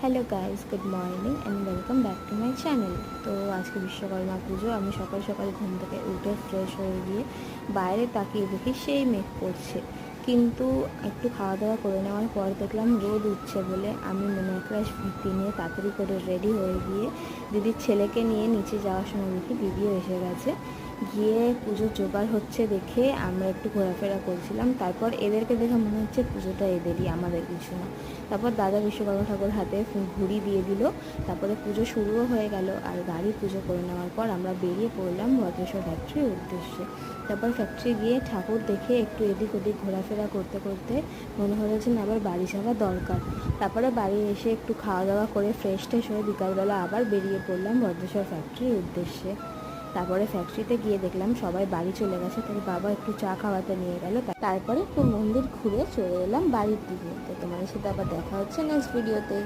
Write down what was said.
Hello guys, good morning and welcome back to my channel. তো আজকে বিশ্বকর্মা পুজো। আমি সকাল সকাল ঘুম থেকে উঠে ফ্রেশ হয়ে গিয়ে বাইরে তাকিয়ে দেখি সেই মেঘ পড়ছে, কিন্তু একটু খাওয়া দাওয়া করে নেওয়ার পর দেখলাম রোদ উঠছে বলে আমি মনোক্রাশ ভর্তি নিয়ে তাড়াতাড়ি করে রেডি হয়ে গিয়ে দিদির ছেলেকে নিয়ে নিচে যাওয়ার সময় দেখি দিদিও এসে গেছে। গিয়ে পুজোর জোগাড় হচ্ছে দেখে আমরা একটু ঘোরাফেরা করছিলাম। তারপর এদেরকে দেখে মনে হচ্ছে পুজোটা এদেরই, আমাদের কিছু না। তারপর দাদা বিশ্বকর্মা ঠাকুর হাতে ঘুড়ি দিয়ে দিল। তারপরে পুজো শুরুও হয়ে গেল, আর গাড়ি পুজো করে নেওয়ার পর আমরা বেরিয়ে পড়লাম ভদ্রেশ্বর ফ্যাক্টরির উদ্দেশ্যে। তারপর ফ্যাক্টরি গিয়ে ঠাকুর দেখে একটু এদিক ওদিক ঘোরাফেরা করতে করতে মনে হলো যে আবার বাড়ি যাওয়া দরকার। তারপরে বাড়ি এসে একটু খাওয়া দাওয়া করে ফ্রেশ ট্রেশ হয়ে বিকালবেলা আবার বেরিয়ে পড়লাম ভদ্রেশ্বর ফ্যাক্টরির উদ্দেশ্যে। তারপরে ফ্যাক্টরিতে গিয়ে দেখলাম সবাই বাড়ি চলে গেছে, তাই বাবা একটু চা খাওয়াতে নিয়ে গেল। তারপরে একটু মন্দির ঘুরে চলে এলাম বাড়ির দিকে। তো তোমাদের সাথে আবার দেখা হচ্ছে নেক্সট ভিডিওতে।